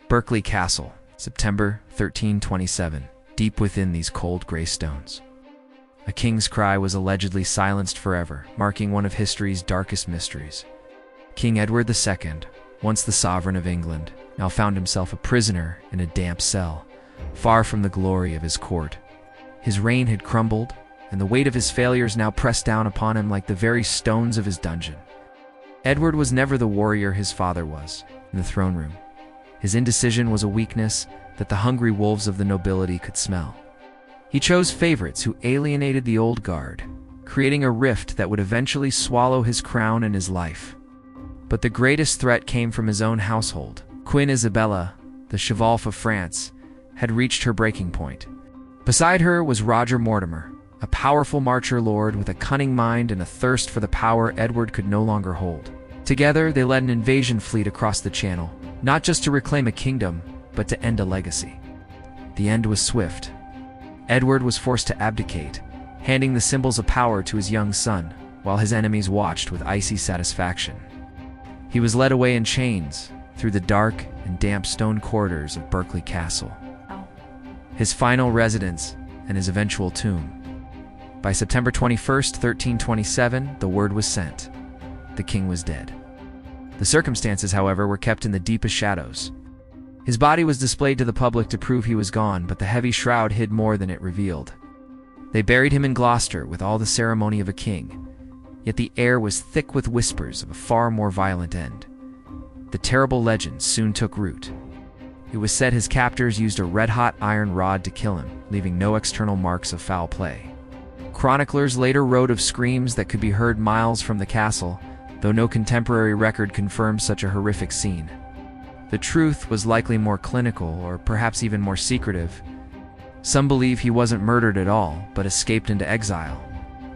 Berkeley Castle, September 1327, deep within these cold gray stones. A king's cry was allegedly silenced forever, marking one of history's darkest mysteries. King Edward II, once the sovereign of England, now found himself a prisoner in a damp cell, far from the glory of his court. His reign had crumbled, and the weight of his failures now pressed down upon him like the very stones of his dungeon. Edward was never the warrior his father was in the throne room. His indecision was a weakness that the hungry wolves of the nobility could smell. He chose favorites who alienated the old guard, creating a rift that would eventually swallow his crown and his life. But the greatest threat came from his own household. Queen Isabella, the Chevalier of France, had reached her breaking point. Beside her was Roger Mortimer, a powerful marcher lord with a cunning mind and a thirst for the power Edward could no longer hold. Together, they led an invasion fleet across the Channel, not just to reclaim a kingdom, but to end a legacy. The end was swift. Edward was forced to abdicate, handing the symbols of power to his young son, while his enemies watched with icy satisfaction. He was led away in chains through the dark and damp stone corridors of Berkeley Castle, his final residence and his eventual tomb. By September 21st, 1327, the word was sent. The king was dead. The circumstances, however, were kept in the deepest shadows. His body was displayed to the public to prove he was gone, but the heavy shroud hid more than it revealed. They buried him in Gloucester with all the ceremony of a king, yet the air was thick with whispers of a far more violent end. The terrible legend soon took root. It was said his captors used a red-hot iron rod to kill him, leaving no external marks of foul play. Chroniclers later wrote of screams that could be heard miles from the castle, though no contemporary record confirmed such a horrific scene. The truth was likely more clinical, or perhaps even more secretive. Some believe he wasn't murdered at all, but escaped into exile.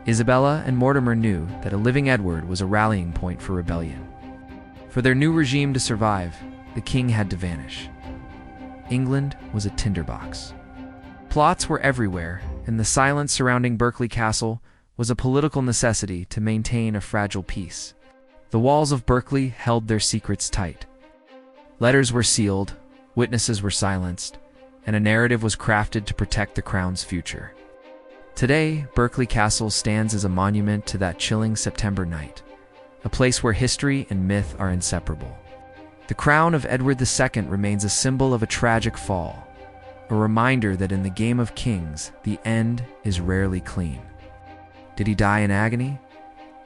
Isabella and Mortimer knew that a living Edward was a rallying point for rebellion. For their new regime to survive, the king had to vanish. England was a tinderbox. Plots were everywhere, and the silence surrounding Berkeley Castle was a political necessity to maintain a fragile peace. The walls of Berkeley held their secrets tight. Letters were sealed, witnesses were silenced, and a narrative was crafted to protect the crown's future. Today, Berkeley Castle stands as a monument to that chilling September night, a place where history and myth are inseparable. The crown of Edward II remains a symbol of a tragic fall, a reminder that in the game of kings, the end is rarely clean. Did he die in agony,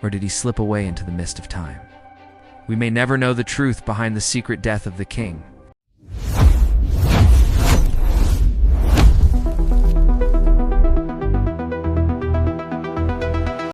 or did he slip away into the mist of time? We may never know the truth behind the secret death of the king,